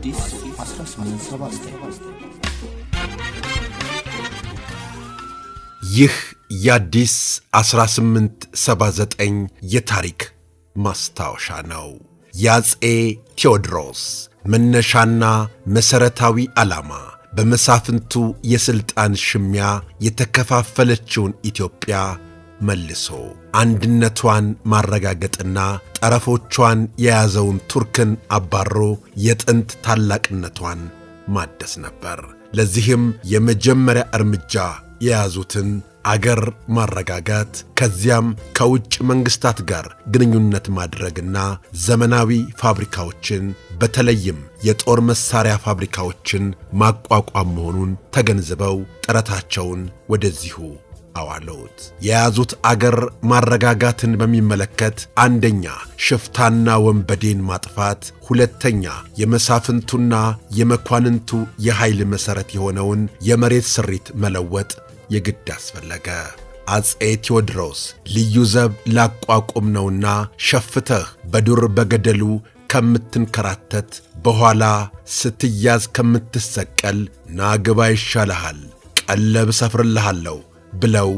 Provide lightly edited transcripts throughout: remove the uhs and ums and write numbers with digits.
አዲስ 1879 ይህ የአዲስ 1879 የታሪክ ማስታወሻ ነው። የአፄ ቴዎድሮስ መነሻና መሠረታዊ ዓላማ በመሳፍንቱ የሥልጣን ሽሚያ የተከፋፈለችውን ኢትዮጵያ መልሶ አንድነቷን ማረጋገጥና ጠረፎቿን የያዘውን ቱርክን አባሮ የጥንት ታላቅነቷን ማደስ ነበር። ለዚህም የመጀመሪያ እርምጃ የያዙትን አገር ማረጋጋት፣ ከዚያም ከውጭ መንግሥታት ጋር ግንኙነት ማድረግና ዘመናዊ ፋብሪካዎችን በተለይም የጦር መሣሪያ ፋብሪካዎችን ማቋቋም መሆኑን ተገንዝበው ጥረታቸውን ወደዚሁ አዋሉት። የያዙት አገር ማረጋጋትን በሚመለከት አንደኛ ሽፍታና ወንበዴን ማጥፋት፣ ሁለተኛ የመሳፍንቱና የመኳንንቱ የኃይል መሠረት የሆነውን የመሬት ስሪት መለወጥ የግድ አስፈለገ። አፄ ቴዎድሮስ ልዩ ዘብ ላቋቁም ነውና ሸፍተህ በዱር በገደሉ ከምትንከራተት በኋላ ስትያዝ ከምትሰቀል ናግባ ይሻልሃል፣ ቀለብ ሰፍርልሃለሁ ብለው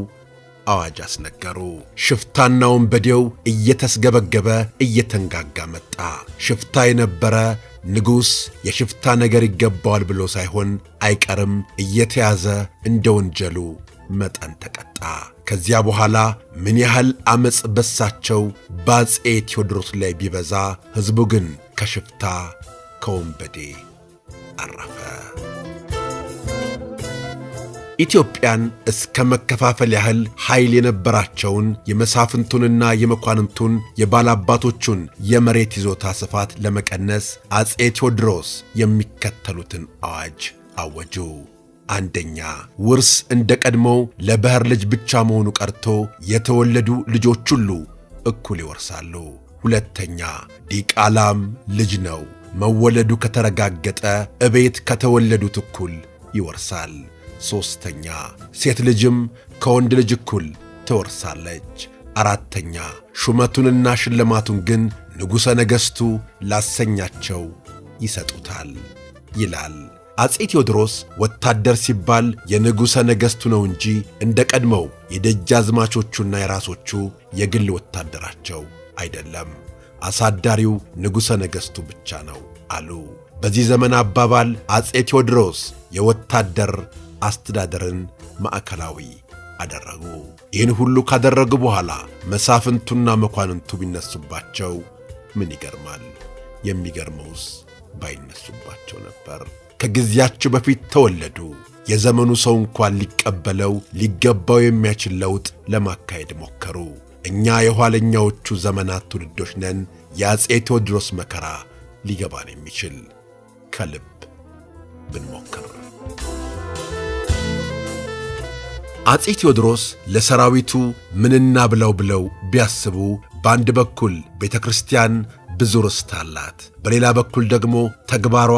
አዋጅ አስነገሩ። ሽፍታና ወንበዴው እየተስገበገበ እየተንጋጋ መጣ። ሽፍታ የነበረ ንጉሥ የሽፍታ ነገር ይገባዋል ብሎ ሳይሆን አይቀርም እየተያዘ እንደ ወንጀሉ መጠን ተቀጣ። ከዚያ በኋላ ምን ያህል ዓመፅ በሳቸው በአፄ ቴዎድሮስ ላይ ቢበዛ ሕዝቡ ግን ከሽፍታ ከወንበዴ አረፈ። ኢትዮጵያን እስከ መከፋፈል ያህል ኃይል የነበራቸውን የመሳፍንቱንና የመኳንንቱን የባላባቶቹን የመሬት ይዞታ ስፋት ለመቀነስ አፄ ቴዎድሮስ የሚከተሉትን አዋጅ አወጁ። አንደኛ፣ ውርስ እንደ ቀድሞው ለባሕር ልጅ ብቻ መሆኑ ቀርቶ የተወለዱ ልጆች ሁሉ እኩል ይወርሳሉ። ሁለተኛ፣ ዲቃላም ልጅ ነው፣ መወለዱ ከተረጋገጠ እቤት ከተወለዱት እኩል ይወርሳል። ሦስተኛ፣ ሴት ልጅም ከወንድ ልጅ እኩል ትወርሳለች። አራተኛ፣ ሹመቱንና ሽልማቱን ግን ንጉሠ ነገሥቱ ላሰኛቸው ይሰጡታል ይላል። አፄ ቴዎድሮስ ወታደር ሲባል የንጉሠ ነገሥቱ ነው እንጂ እንደ ቀድሞው የደጃዝማቾቹና የራሶቹ የግል ወታደራቸው አይደለም። አሳዳሪው ንጉሠ ነገሥቱ ብቻ ነው አሉ። በዚህ ዘመን አባባል አፄ ቴዎድሮስ የወታደር አስተዳደርን ማዕከላዊ አደረጉ። ይህን ሁሉ ካደረጉ በኋላ መሳፍንቱና መኳንንቱ ቢነሱባቸው ምን ይገርማል? የሚገርመውስ ባይነሱባቸው ነበር። ከጊዜያቸው በፊት ተወለዱ። የዘመኑ ሰው እንኳን ሊቀበለው ሊገባው የሚያችል ለውጥ ለማካሄድ ሞከሩ። እኛ የኋለኛዎቹ ዘመናት ትውልዶች ነን። የአፄ ቴዎድሮስ መከራ ሊገባን የሚችል ከልብ ብንሞክር። አፄ ቴዎድሮስ ለሰራዊቱ ምንና ብለው ቢያስቡ በአንድ በኩል ቤተ ክርስቲያን ብዙ ርስት አላት፣ በሌላ በኩል ደግሞ ተግባሯ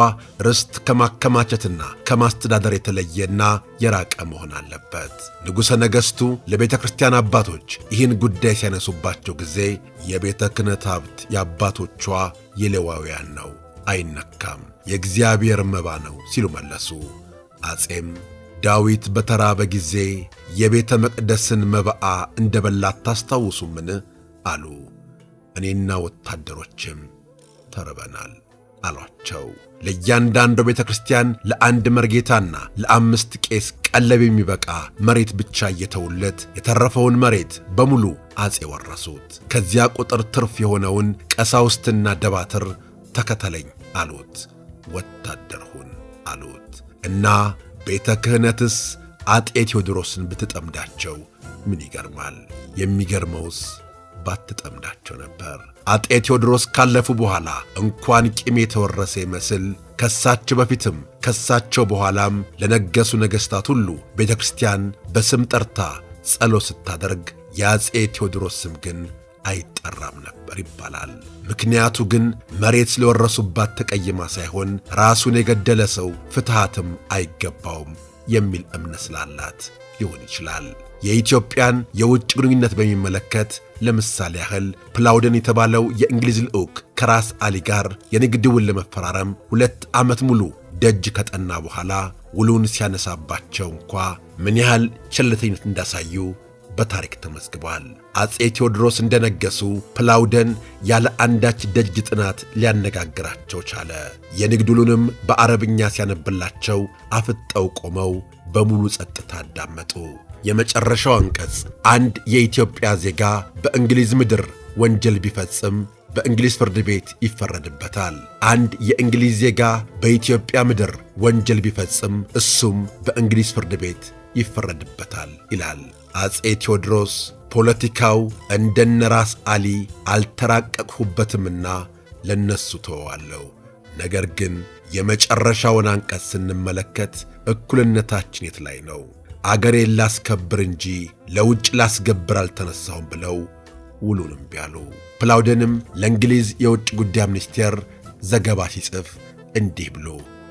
ርስት ከማከማቸትና ከማስተዳደር የተለየና የራቀ መሆን አለበት። ንጉሠ ነገሥቱ ለቤተ ክርስቲያን አባቶች ይህን ጉዳይ ሲያነሱባቸው ጊዜ የቤተ ክህነት ሀብት የአባቶቿ የሌዋውያን ነው፣ አይነካም፣ የእግዚአብሔር መባ ነው ሲሉ መለሱ። አፄም ዳዊት በተራበ ጊዜ የቤተ መቅደስን መባዓ እንደ በላ አታስታውሱምን? አሉ። እኔና ወታደሮችም ተርበናል አሏቸው። ለእያንዳንዱ ቤተ ክርስቲያን ለአንድ መርጌታና ለአምስት ቄስ ቀለብ የሚበቃ መሬት ብቻ እየተውለት የተረፈውን መሬት በሙሉ አፄ ወረሱት። ከዚያ ቁጥር ትርፍ የሆነውን ቀሳውስትና ደባትር ተከተለኝ አሉት። ወታደር ሁን አሉት እና ቤተ ክህነትስ አጤ ቴዎድሮስን ብትጠምዳቸው ምን ይገርማል? የሚገርመውስ ባትጠምዳቸው ነበር። አጤ ቴዎድሮስ ካለፉ በኋላ እንኳን ቂም የተወረሰ ይመስል ከሳቸው በፊትም ከሳቸው በኋላም ለነገሱ ነገሥታት ሁሉ ቤተ ክርስቲያን በስም ጠርታ ጸሎት ስታደርግ የአፄ ቴዎድሮስ ስም ግን አይጠራም ነበር ይባላል። ምክንያቱ ግን መሬት ስለወረሱባት ተቀይማ ሳይሆን ራሱን የገደለ ሰው ፍትሃትም አይገባውም የሚል እምነት ስላላት ሊሆን ይችላል። የኢትዮጵያን የውጭ ግንኙነት በሚመለከት ለምሳሌ ያህል ፕላውደን የተባለው የእንግሊዝ ልዑክ ከራስ አሊ ጋር የንግድ ውል ለመፈራረም 2 ዓመት ሙሉ ደጅ ከጠና በኋላ ውሉን ሲያነሳባቸው እንኳ ምን ያህል ቸልተኝነት እንዳሳዩ በታሪክ ተመዝግቧል። አጼ ቴዎድሮስ እንደነገሱ ፕላውደን ያለ አንዳች ደጅ ጥናት ሊያነጋግራቸው ቻለ። የንግድ ውሉንም በአረብኛ ሲያነብላቸው አፍጠው ቆመው በሙሉ ጸጥታ አዳመጡ። የመጨረሻው አንቀጽ አንድ የኢትዮጵያ ዜጋ በእንግሊዝ ምድር ወንጀል ቢፈጽም በእንግሊዝ ፍርድ ቤት ይፈረድበታል። አንድ የእንግሊዝ ዜጋ በኢትዮጵያ ምድር ወንጀል ቢፈጽም እሱም በእንግሊዝ ፍርድ ቤት ይፈረድበታል ይላል። አጼ ቴዎድሮስ ፖለቲካው እንደነ ራስ አሊ አልተራቀቅሁበትምና ለነሱ ተወዋለሁ። ነገር ግን የመጨረሻውን አንቀጽ ስንመለከት እኩልነታችን የት ላይ ነው? አገሬን ላስከብር እንጂ ለውጭ ላስገብር አልተነሳሁም ብለው ውሉንም ቢያሉ። ፕላውደንም ለእንግሊዝ የውጭ ጉዳይ ሚኒስቴር ዘገባ ሲጽፍ እንዲህ ብሎ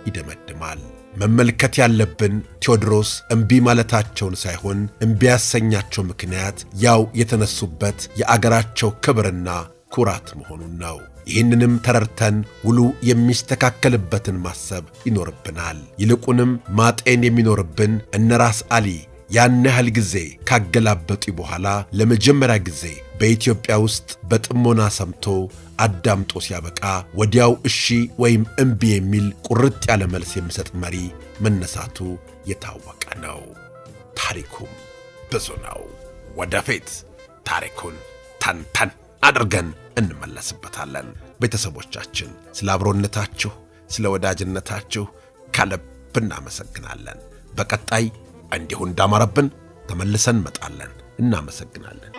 ይደመድማል። መመልከት ያለብን ቴዎድሮስ እምቢ ማለታቸውን ሳይሆን እምቢ ያሰኛቸው ምክንያት ያው የተነሱበት የአገራቸው ክብርና ኩራት መሆኑን ነው። ይህንንም ተረድተን ውሉ የሚስተካከልበትን ማሰብ ይኖርብናል። ይልቁንም ማጤን የሚኖርብን እነ ራስ አሊ ያን ያህል ጊዜ ካገላበጡ በኋላ ለመጀመሪያ ጊዜ በኢትዮጵያ ውስጥ በጥሞና ሰምቶ አዳምጦ ሲያበቃ ወዲያው እሺ ወይም እምቢ የሚል ቁርጥ ያለ መልስ የሚሰጥ መሪ መነሳቱ የታወቀ ነው። ታሪኩም ብዙ ነው። ወደፊት ታሪኩን ተንተን አድርገን እንመለስበታለን። ቤተሰቦቻችን ስለ አብሮነታችሁ፣ ስለ ወዳጅነታችሁ ከልብ እናመሰግናለን። በቀጣይ እንዲሁ እንዳማረብን ተመልሰን እንመጣለን። እናመሰግናለን።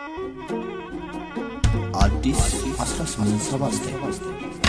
አዲስ 1879